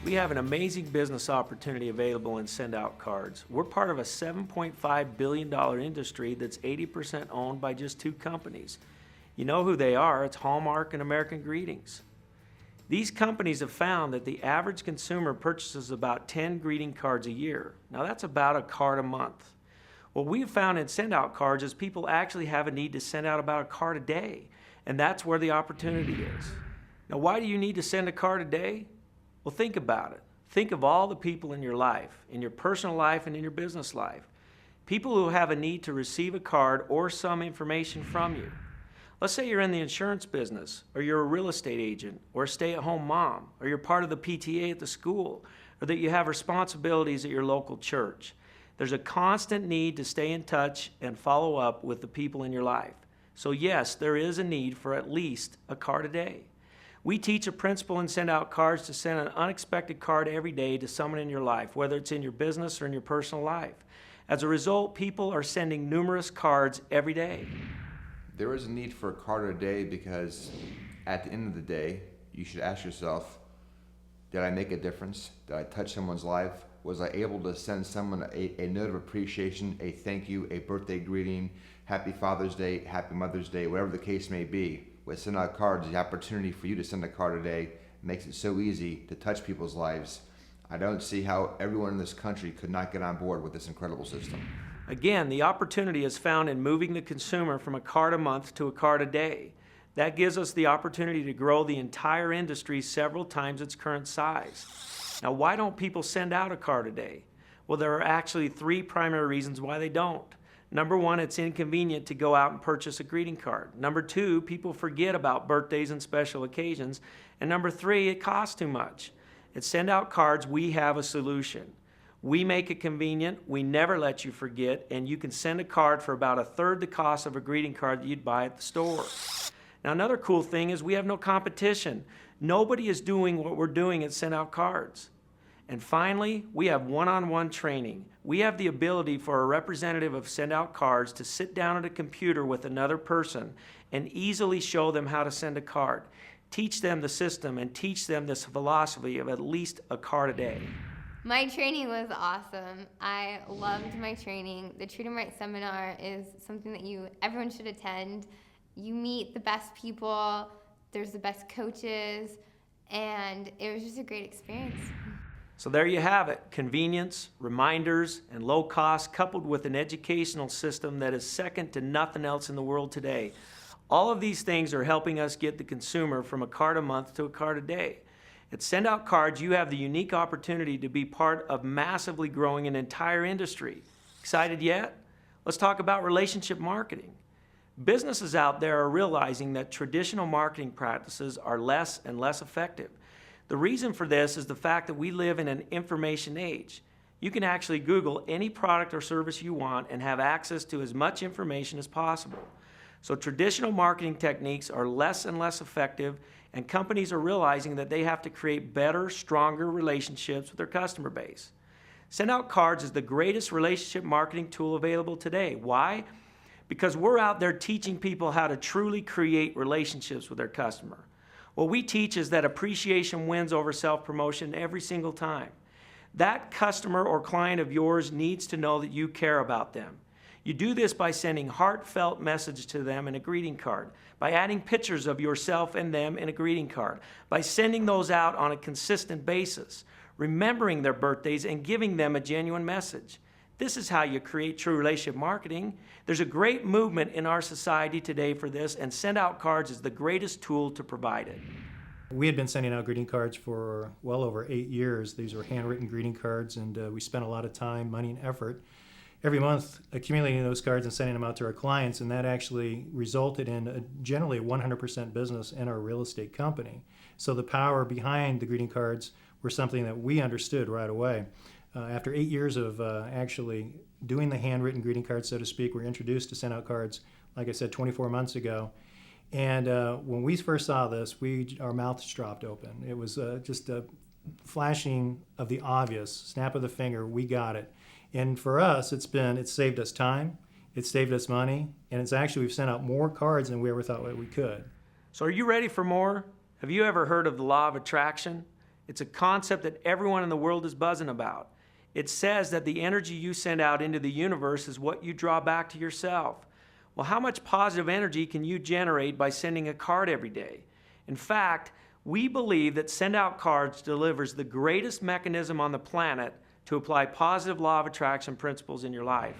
We have an amazing business opportunity available in Send Out Cards. We're part of a $7.5 billion industry that's 80% owned by just two companies. You know who they are, it's Hallmark and American Greetings. These companies have found that the average consumer purchases about 10 greeting cards a year. Now that's about a card a month. What we've found in Send Out Cards is people actually have a need to send out about a card a day, and that's where the opportunity is. Now why do you need to send a card a day? Well, think about it. Think of all the people in your life, in your personal life and in your business life. People who have a need to receive a card or some information from you. Let's say you're in the insurance business, or you're a real estate agent, or a stay-at-home mom, or you're part of the PTA at the school, or that you have responsibilities at your local church. There's a constant need to stay in touch and follow up with the people in your life. So yes, there is a need for at least a card a day. We teach a principle and Send Out Cards to send an unexpected card every day to someone in your life, whether it's in your business or in your personal life. As a result, people are sending numerous cards every day. There is a need for a card a day because at the end of the day, you should ask yourself, did I make a difference? Did I touch someone's life? Was I able to send someone a note of appreciation, a thank you, a birthday greeting, happy Father's Day, happy Mother's Day, whatever the case may be? With Send Out Cards, the opportunity for you to send a card a day makes it so easy to touch people's lives. I don't see how everyone in this country could not get on board with this incredible system. Again, the opportunity is found in moving the consumer from a card a month to a card a day. That gives us the opportunity to grow the entire industry several times its current size. Now, why don't people send out a card a day? Well, there are actually three primary reasons why they don't. Number one, it's inconvenient to go out and purchase a greeting card. Number two, people forget about birthdays and special occasions. And number three, it costs too much. At Send Out Cards, we have a solution. We make it convenient, we never let you forget, and you can send a card for about a third the cost of a greeting card that you'd buy at the store. Now, another cool thing is we have no competition. Nobody is doing what we're doing at Send Out Cards. And finally, we have one-on-one training. We have the ability for a representative of Send Out Cards to sit down at a computer with another person and easily show them how to send a card, teach them the system, and teach them this philosophy of at least a card a day. My training was awesome. I loved my training. The Treat 'em Right seminar is something that everyone should attend. You meet the best people, there's the best coaches, and it was just a great experience. So there you have it, convenience, reminders, and low cost coupled with an educational system that is second to nothing else in the world today. All of these things are helping us get the consumer from a card a month to a card a day. At Send Out Cards, you have the unique opportunity to be part of massively growing an entire industry. Excited yet? Let's talk about relationship marketing. Businesses out there are realizing that traditional marketing practices are less and less effective. The reason for this is the fact that we live in an information age. You can actually Google any product or service you want and have access to as much information as possible. So traditional marketing techniques are less and less effective, and companies are realizing that they have to create better, stronger relationships with their customer base. Send Out Cards is the greatest relationship marketing tool available today. Why? Because we're out there teaching people how to truly create relationships with their customer. What we teach is that appreciation wins over self-promotion every single time. That customer or client of yours needs to know that you care about them. You do this by sending heartfelt message to them in a greeting card, by adding pictures of yourself and them in a greeting card, by sending those out on a consistent basis, remembering their birthdays and giving them a genuine message. This is how you create true relationship marketing. There's a great movement in our society today for this, and Send Out Cards is the greatest tool to provide it. We had been sending out greeting cards for well over 8 years. These were handwritten greeting cards, and we spent a lot of time, money, and effort every month accumulating those cards and sending them out to our clients, and that actually resulted in generally 100% business in our real estate company. So the power behind the greeting cards were something that we understood right away. After 8 years of actually doing the handwritten greeting cards, so to speak, we were introduced to Send Out Cards, like I said, 24 months ago. And when we first saw this, our mouths dropped open. It was just a flashing of the obvious, snap of the finger, we got it. And for us, it's saved us time, it's saved us money, and we've sent out more cards than we ever thought we could. So are you ready for more? Have you ever heard of the law of attraction? It's a concept that everyone in the world is buzzing about. It says that the energy you send out into the universe is what you draw back to yourself. Well, how much positive energy can you generate by sending a card every day? In fact, we believe that Send Out Cards delivers the greatest mechanism on the planet to apply positive law of attraction principles in your life.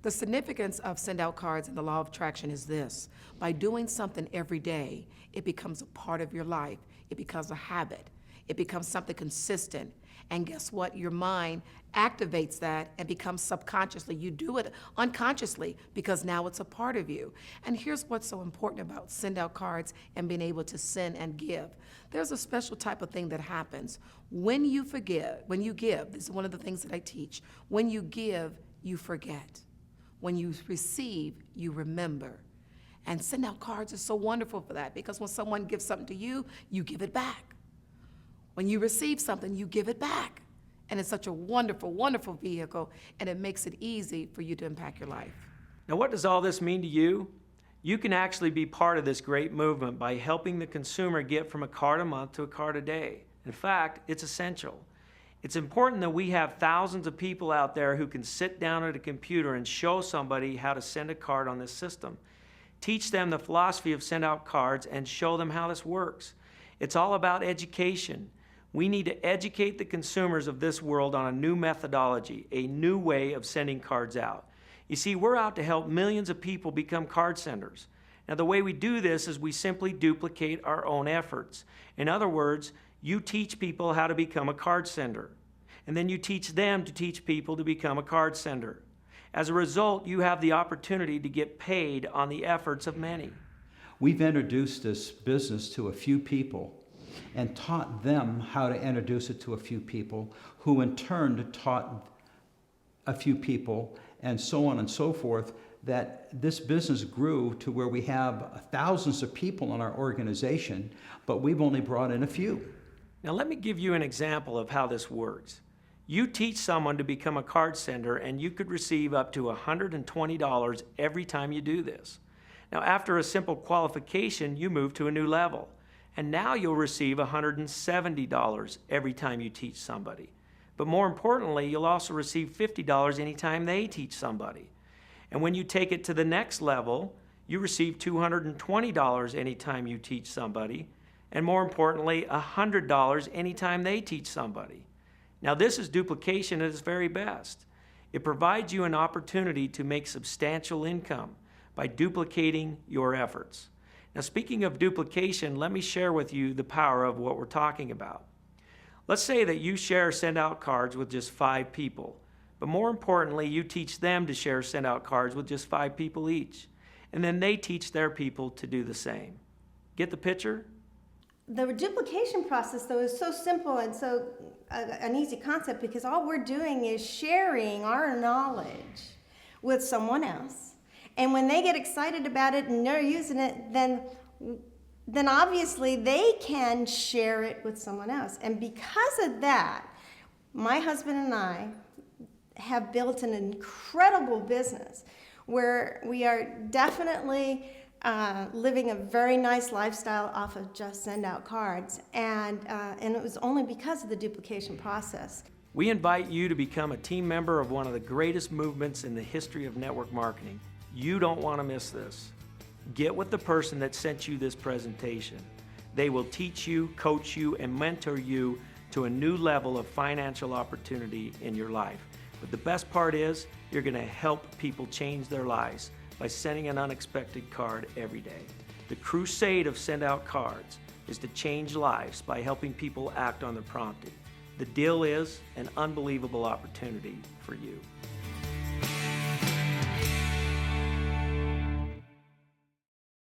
The significance of Send Out Cards and the law of attraction is this. By doing something every day, it becomes a part of your life. It becomes a habit. It becomes something consistent. And guess what? Your mind activates that and becomes subconsciously. You do it unconsciously because now it's a part of you. And here's what's so important about Send Out Cards and being able to send and give. There's a special type of thing that happens. When you give, this is one of the things that I teach. When you give, you forget. When you receive, you remember. And Send Out Cards is so wonderful for that because when someone gives something to you, you give it back. When you receive something, you give it back. And it's such a wonderful, wonderful vehicle, and it makes it easy for you to impact your life. Now, what does all this mean to you? You can actually be part of this great movement by helping the consumer get from a card a month to a card a day. In fact, it's essential. It's important that we have thousands of people out there who can sit down at a computer and show somebody how to send a card on this system. Teach them the philosophy of Send Out Cards and show them how this works. It's all about education. We need to educate the consumers of this world on a new methodology, a new way of sending cards out. You see, we're out to help millions of people become card senders. Now, the way we do this is we simply duplicate our own efforts. In other words, you teach people how to become a card sender, and then you teach them to teach people to become a card sender. As a result, you have the opportunity to get paid on the efforts of many. We've introduced this business to a few people and taught them how to introduce it to a few people, who in turn taught a few people, and so on and so forth, that this business grew to where we have thousands of people in our organization, but we've only brought in a few. Now let me give you an example of how this works. You teach someone to become a card sender and you could receive up to $120 every time you do this. Now after a simple qualification, you move to a new level. And now you'll receive $170 every time you teach somebody. But more importantly, you'll also receive $50 anytime they teach somebody. And when you take it to the next level, you receive $220 anytime you teach somebody. And more importantly, $100 anytime they teach somebody. Now this is duplication at its very best. It provides you an opportunity to make substantial income by duplicating your efforts. Now, speaking of duplication, let me share with you the power of what we're talking about. Let's say that you share Send Out Cards with just 5 people, but more importantly, you teach them to share Send Out Cards with just 5 people each, and then they teach their people to do the same. Get the picture? The duplication process, though, is so simple and so an easy concept because all we're doing is sharing our knowledge with someone else. And when they get excited about it and they're using it, then obviously they can share it with someone else. And because of that, my husband and I have built an incredible business where we are definitely living a very nice lifestyle off of just Send Out Cards. And it was only because of the duplication process. We invite you to become a team member of one of the greatest movements in the history of network marketing. You don't want to miss this. Get with the person that sent you this presentation. They will teach you, coach you, and mentor you to a new level of financial opportunity in your life. But the best part is, you're going to help people change their lives by sending an unexpected card every day. The crusade of Send Out Cards is to change lives by helping people act on their prompting. The deal is an unbelievable opportunity for you.